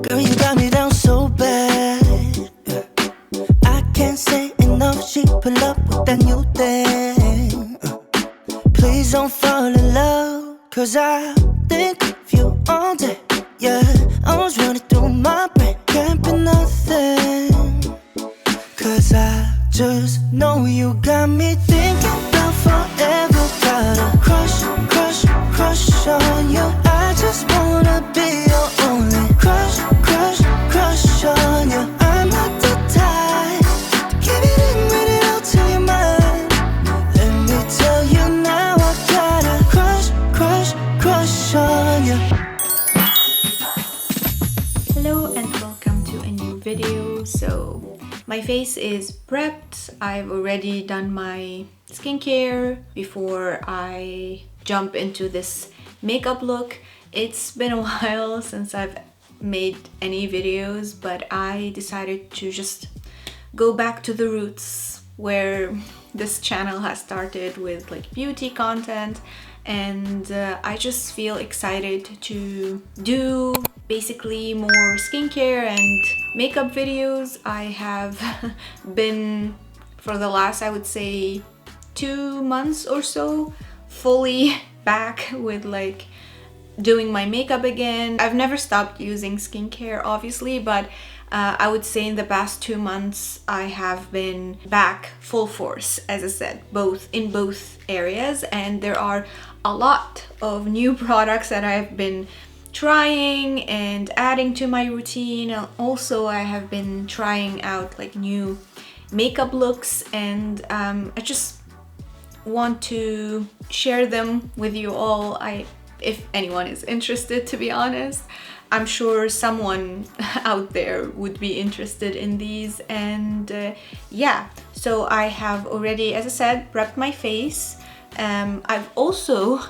Girl, you got me down so bad. I can't say enough. She pull up with that new thing. Please don't fall in love, 'cause I think of you all day. Yeah, I was running through my brain. Can't be nothing, 'cause I just know you got me thinking about forever. Got a crush, crush, crush on you. I just wanna be your only crush, crush, crush on you. I'm not the type to give it in, read it out till you're mine. Let me tell you now, I got a crush, crush, crush on you. Hello and welcome to a new video. So my face is prepped. I've already done my skincare before I jump into this makeup look. It's been a while since I've made any videos, but I decided to just go back to the roots where this channel has started with like beauty content, and I just feel excited to do basically more skincare and makeup videos. I have been, for the last, I would say, 2 months or so, fully back with like doing my makeup again. I've never stopped using skincare, obviously, but I would say in the past 2 months I have been back full force, as I said, in both areas, and there are a lot of new products that I've been trying and adding to my routine. And also I have been trying out like new makeup looks, and I just want to share them with you all. If anyone is interested, to be honest. I'm sure someone out there would be interested in these. And yeah, so I have already, as I said, prepped my face. I've also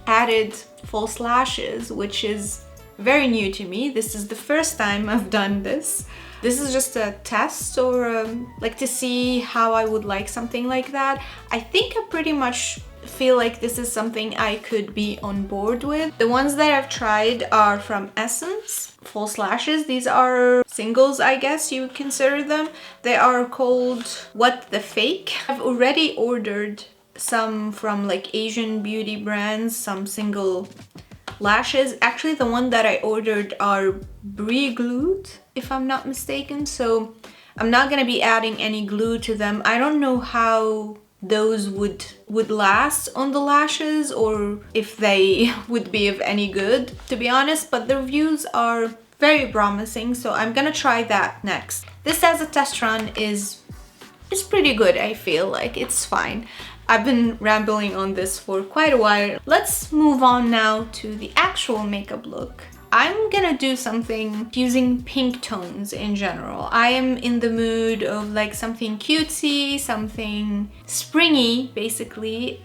added false lashes, which is very new to me. This is the first time I've done this. This is just a test, or like to see how I would like something like that. I think I pretty much feel like this is something I could be on board with. The ones that I've tried are from Essence false lashes. These are singles, I guess you would consider them. They are called What the Fake. I've already ordered some from like Asian beauty brands, some single lashes. Actually, the one that I ordered are pre-glued, if I'm not mistaken, so I'm not gonna be adding any glue to them. I don't know how those would last on the lashes, or if they would be of any good, to be honest, but the reviews are very promising, so I'm gonna try that next. This as a test run is pretty good. I feel like it's fine. I've been rambling on this for quite a while. Let's move on now to the actual makeup look. I'm gonna do something using pink tones in general. I am in the mood of like something cutesy, something springy, basically,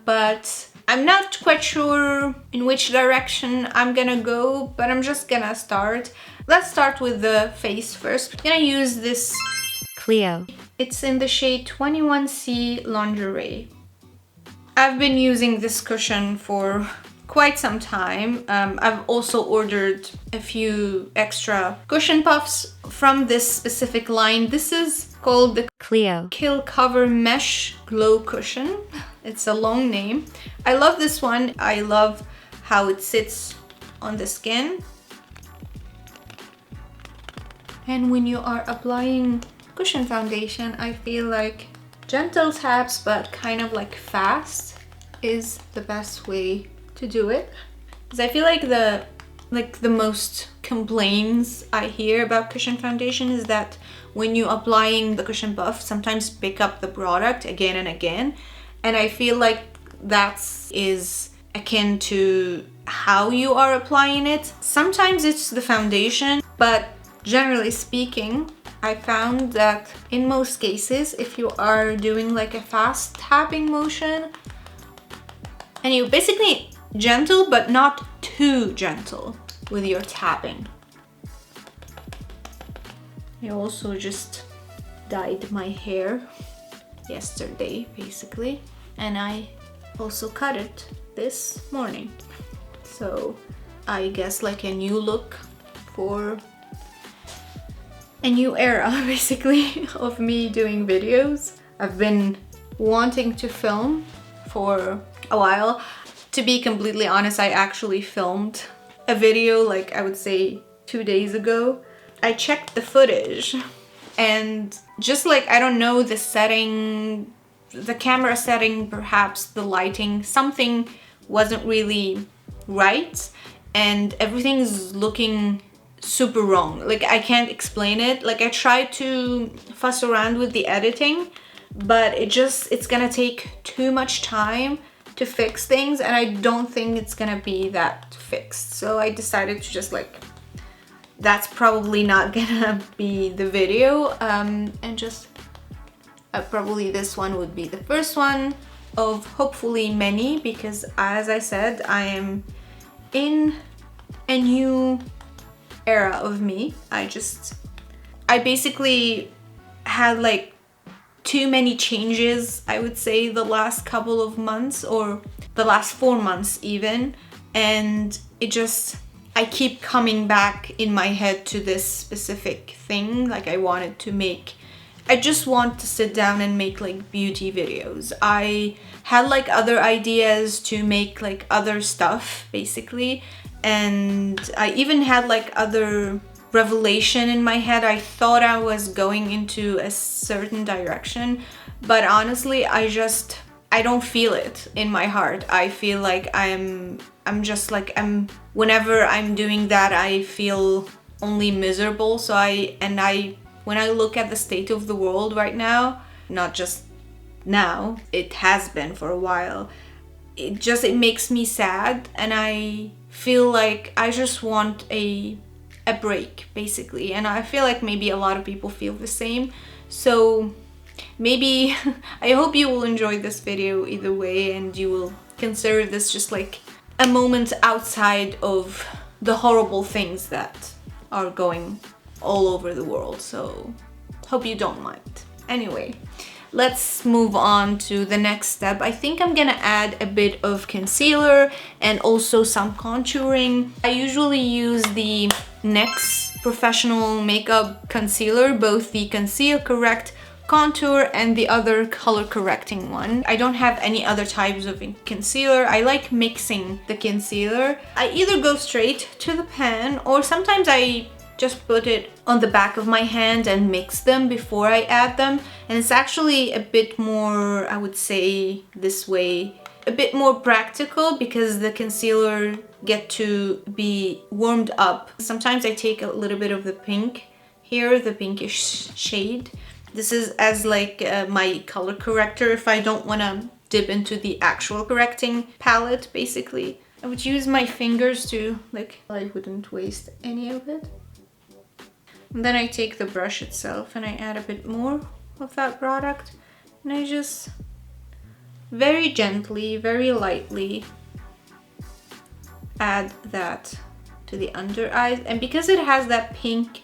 but I'm not quite sure in which direction I'm gonna go, but I'm just gonna start. Let's start with the face first. I'm gonna use this Cleo. It's in the shade 21C Lingerie. I've been using this cushion for quite some time. I've also ordered a few extra cushion puffs from this specific line. This is called the Cleo Kill Cover Mesh Glow Cushion. It's a long name. I love this one. I love how it sits on the skin. And when you are applying cushion foundation, I feel like gentle taps but kind of like fast is the best way to do it, because I feel like the most complaints I hear about cushion foundation is that when you're applying the cushion buff, sometimes pick up the product again and again, and I feel like that is akin to how you are applying it. Sometimes it's the foundation, but generally speaking, I found that in most cases, if you are doing like a fast tapping motion, and you basically gentle but not too gentle with your tapping. I also just dyed my hair yesterday, basically, and I also cut it this morning. So I guess like a new look for a new era basically of me doing videos. I've been wanting to film for a while. To be completely honest, I actually filmed a video like I would say 2 days ago. I checked the footage and just like, I don't know, the setting, the camera setting, perhaps the lighting, something wasn't really right and everything's looking super wrong. Like I can't explain it. Like I tried to fuss around with the editing, but it's gonna take too much time to fix things and I don't think it's gonna be that fixed. So I decided to just like, that's probably not gonna be the video, and just probably this one would be the first one of hopefully many, because as I said, I am in a new era of me. I basically had like too many changes, I would say, the last couple of months or the last 4 months even, and I keep coming back in my head to this specific thing. Like I just want to sit down and make like beauty videos. I had like other ideas to make like other stuff basically, and I even had like other revelation in my head. I thought I was going into a certain direction, but honestly I don't feel it in my heart. I feel like whenever I'm doing that I feel only miserable. So when I look at the state of the world right now, not just now, it has been for a while, it makes me sad and I feel like I just want a break basically, and I feel like maybe a lot of people feel the same. So maybe I hope you will enjoy this video either way and you will consider this just like a moment outside of the horrible things that are going all over the world. So hope you don't mind. Anyway, let's move on to the next step. I think I'm gonna add a bit of concealer and also some contouring. I usually use the NYX Professional Makeup Concealer, both the Conceal Correct Contour and the other color correcting one. I don't have any other types of concealer. I like mixing the concealer. I either go straight to the pan or sometimes I just put it on the back of my hand and mix them before I add them. And it's actually a bit more, I would say this way, a bit more practical because the concealer get to be warmed up. Sometimes I take a little bit of the pink here, the pinkish shade. This is as like my color corrector if I don't want to dip into the actual correcting palette basically. I would use my fingers to like, I wouldn't waste any of it. And then I take the brush itself and I add a bit more of that product and I just very gently, very lightly add that to the under eyes. And because it has that pink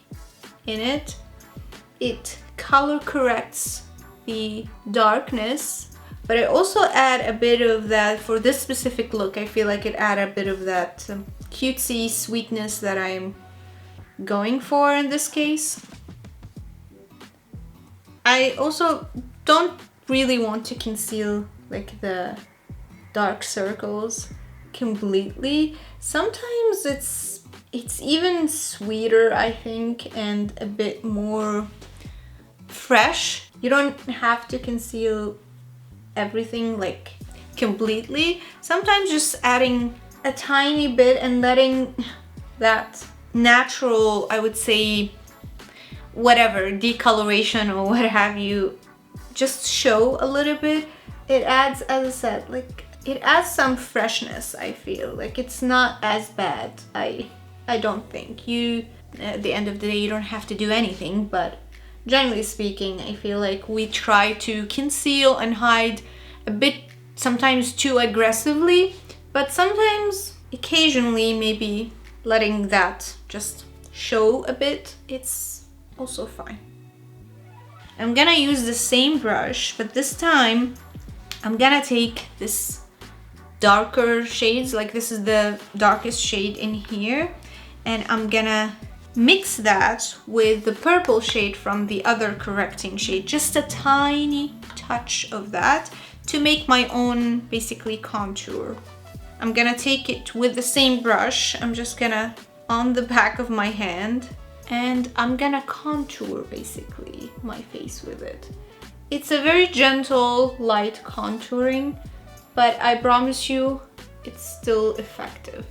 in it, it color corrects the darkness, but I also add a bit of that for this specific look. I feel like it add a bit of that cutesy sweetness that I'm going for in this case. I also don't really want to conceal like the dark circles completely. Sometimes it's even sweeter, I think, and a bit more fresh. You don't have to conceal everything like completely. Sometimes just adding a tiny bit and letting that natural, I would say, whatever, decoloration or what have you, just show a little bit. It adds, as I said, like it adds some freshness. I feel like it's not as bad. I don't think you, at the end of the day, you don't have to do anything, but generally speaking, I feel like we try to conceal and hide a bit, sometimes too aggressively, but sometimes occasionally maybe letting that just show a bit, it's also fine. I'm gonna use the same brush, but this time I'm gonna take this darker shades, like this is the darkest shade in here, and I'm gonna mix that with the purple shade from the other correcting shade, just a tiny touch of that to make my own basically contour. I'm gonna take it with the same brush. I'm just gonna on the back of my hand and I'm gonna contour basically my face with it. It's a very gentle, light contouring, but I promise you it's still effective.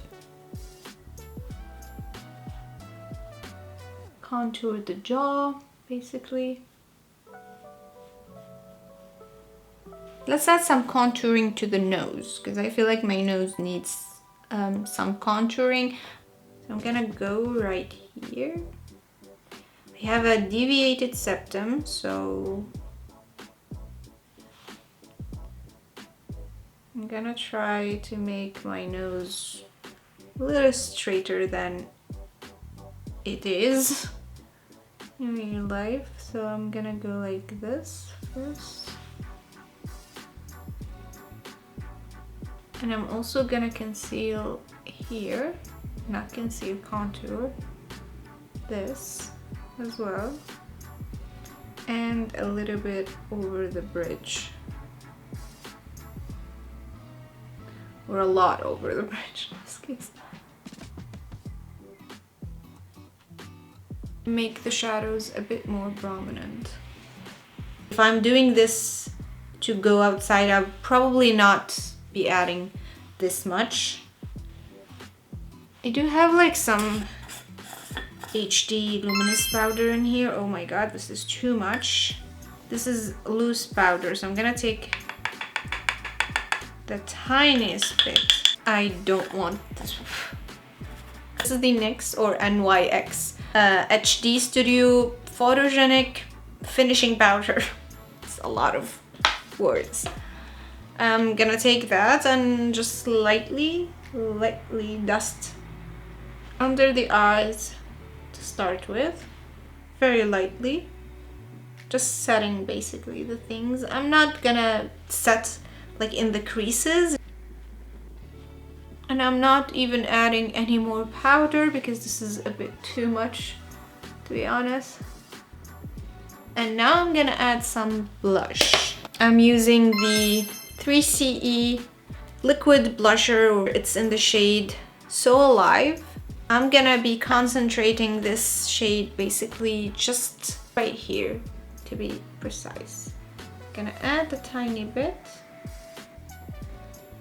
Contour the jaw basically. Let's add some contouring to the nose because I feel like my nose needs some contouring. So I'm gonna go right here. I have a deviated septum, so I'm gonna try to make my nose a little straighter than it is in real life. So I'm gonna go like this first. And I'm also gonna conceal here, not conceal, contour this as well. And a little bit over the bridge. Or a lot over the bridge in this case. Make the shadows a bit more prominent. If I'm doing this to go outside, I'll probably not be adding this much. I do have like some HD luminous powder in here. Oh my god, this is too much. This is loose powder, so I'm gonna take the tiniest bit. I don't want this. This is the NYX or NYX HD Studio Photogenic Finishing Powder. It's a lot of words. I'm gonna take that and just lightly dust under the eyes to start with. Very lightly. Just setting basically the things. I'm not gonna set like in the creases. And I'm not even adding any more powder because this is a bit too much, to be honest. And now I'm gonna add some blush. I'm using the 3CE liquid blusher. It's in the shade So Alive. I'm gonna be concentrating this shade basically just right here, to be precise. Gonna add a tiny bit.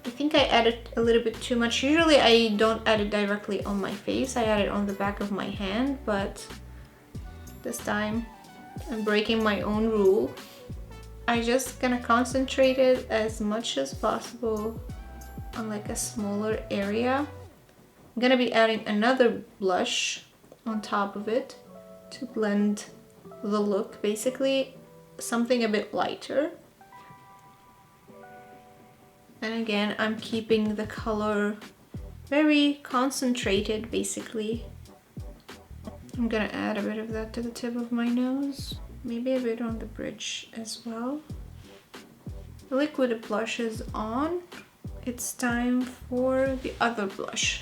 I think I added a little bit too much. Usually I don't add it directly on my face. I add it on the back of my hand, but this time I'm breaking my own rule. I just gonna concentrate it as much as possible on like a smaller area. I'm gonna be adding another blush on top of it to blend the look, basically something a bit lighter. And again, I'm keeping the color very concentrated, basically. I'm gonna add a bit of that to the tip of my nose. Maybe a bit on the bridge as well. The liquid blush is on. It's time for the other blush.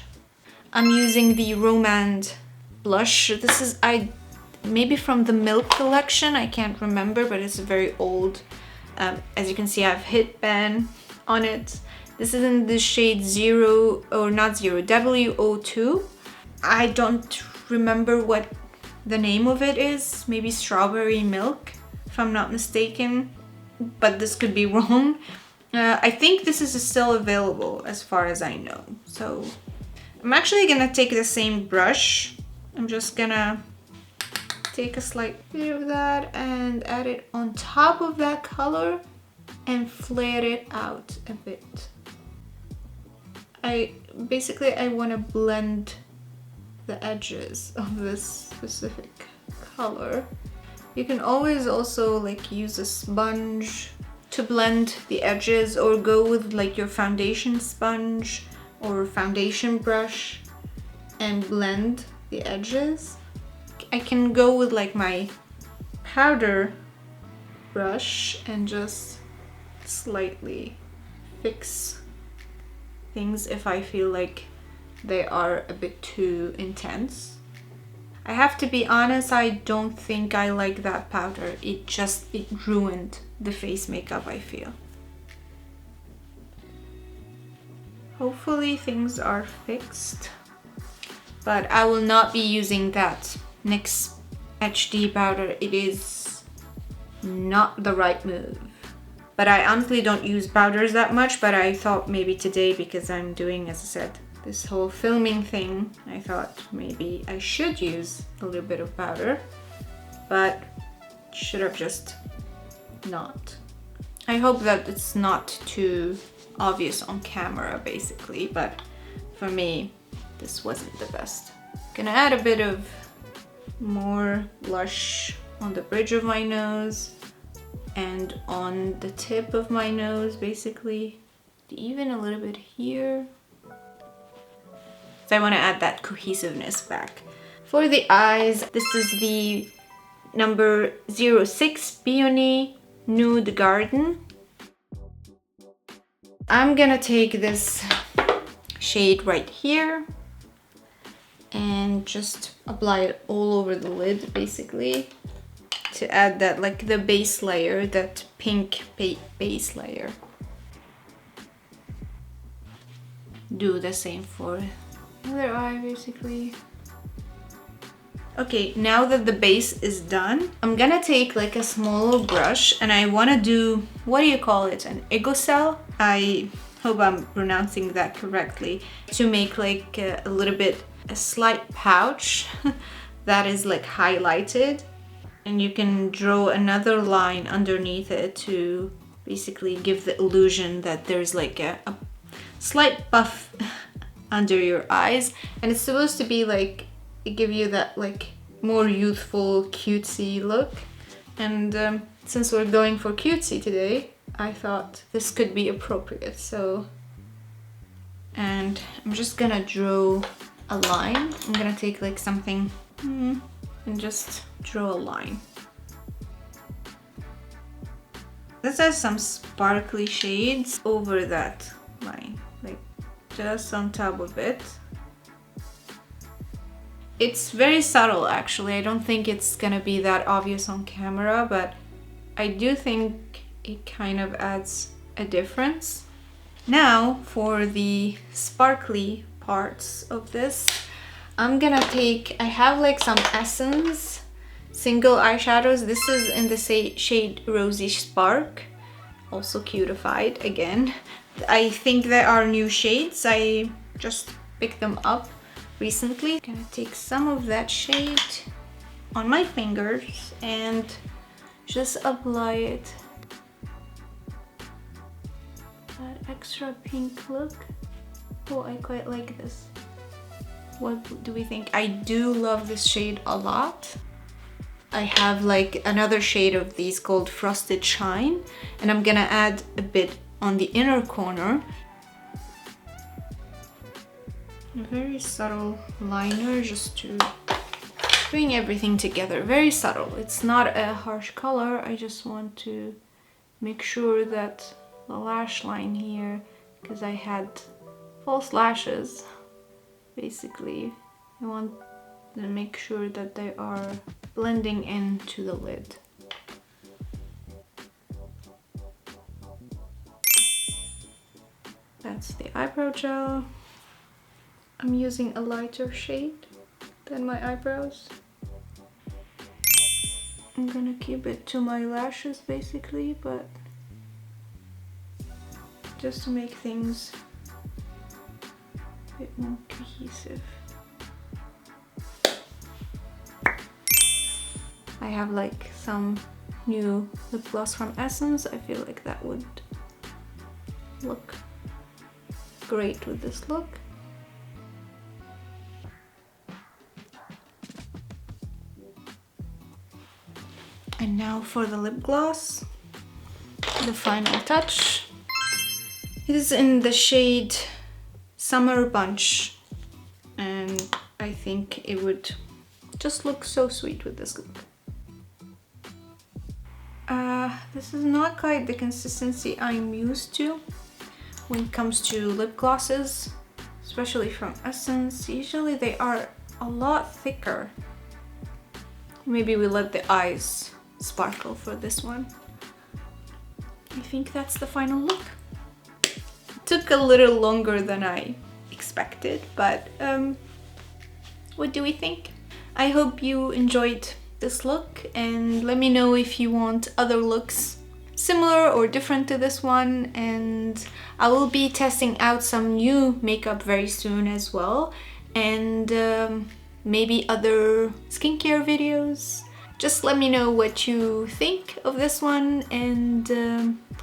I'm using the Romand blush. This is maybe from the Milk collection. I can't remember, but it's very old. As you can see, I have Hit Ban on it. This is in the shade W02. I don't remember what the name of it is. Maybe Strawberry Milk, if I'm not mistaken, but this could be wrong. I think this is still available as far as I know. So I'm actually gonna take the same brush. I'm just gonna take a slight bit of that and add it on top of that color and flare it out a bit. I want to blend the edges of this specific color. You can always also like use a sponge to blend the edges, or go with like your foundation sponge or foundation brush and blend the edges. I can go with like my powder brush and just slightly fix things if I feel like they are a bit too intense. I have to be honest, I don't think I like that powder. It ruined the face makeup, I feel. Hopefully things are fixed, but I will not be using that NYX HD powder. It is not the right move. But I honestly don't use powders that much, but I thought maybe today, because I'm doing, as I said, this whole filming thing, I thought maybe I should use a little bit of powder, but should have just not. I hope that it's not too obvious on camera basically, but for me this wasn't the best. Gonna add a bit of more blush on the bridge of my nose and on the tip of my nose basically, even a little bit here. So I want to add that cohesiveness back. For the eyes, this is the number 06 Peony Nude Garden. I'm gonna take this shade right here and just apply it all over the lid basically to add that, like, the base layer, that pink base layer. Do the same for the other eye basically. Okay, now that the base is done, I'm gonna take like a smaller brush and I wanna do, what do you call it? An egocell? I hope I'm pronouncing that correctly. To make like a little bit, a slight pouch that is like highlighted. And you can draw another line underneath it to basically give the illusion that there's like a slight puff under your eyes. And it's supposed to be like, give you that like more youthful, cutesy look. And since we're going for cutesy today, I thought this could be appropriate. So, and I'm just gonna draw a line. I'm gonna take like something and just draw a line. This has some sparkly shades over that line, like just on top of it. It's very subtle actually. I don't think it's gonna be that obvious on camera, but I do think it kind of adds a difference. Now for the sparkly parts of this, I'm gonna take, I have like some Essence single eyeshadows. This is in the shade Rosy Spark, also cutified again. I think there are new shades. I just picked them up recently. I'm gonna take some of that shade on my fingers and just apply it. That extra pink look. Oh, I quite like this. What do we think? I do love this shade a lot. I have like another shade of these called Frosted Shine, and I'm gonna add a bit on the inner corner. A very subtle liner just to bring everything together. Very subtle. It's not a harsh color. I just want to make sure that the lash line here, because I had false lashes, basically. I want to make sure that they are blending into the lid. That's the eyebrow gel. I'm using a lighter shade than my eyebrows. I'm gonna keep it to my lashes basically, but just to make things a bit more cohesive. I have like some new lip gloss from Essence. I feel like that would look great with this look. And now for the lip gloss, the final touch. It is in the shade Summer Bunch, and I think it would just look so sweet with this look. This is not quite the consistency I'm used to when it comes to lip glosses, especially from Essence. Usually they are a lot thicker Maybe we let the eyes sparkle for this one. I think that's the final look. Took a little longer than I expected, but what do we think? I hope you enjoyed this look, and let me know if you want other looks similar or different to this one, and I will be testing out some new makeup very soon as well, and maybe other skincare videos. Just let me know what you think of this one, and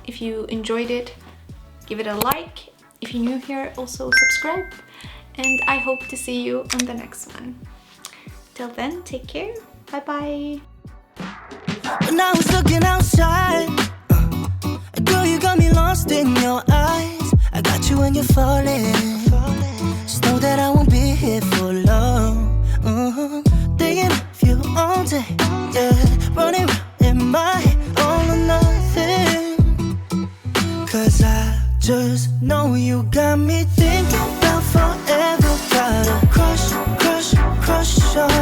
if you enjoyed it, give it a like. If you're new here, also subscribe, and I hope to see you on the next one. Till then, take care. Bye bye. When I was looking outside, girl, you got me lost in your eyes. I got you when you're falling. Just know that I won't be here for long. Thinking of you all day, yeah. Running around in my head, all or nothing. Cause I just know you got me thinking about forever. Got a crush, crush, crush on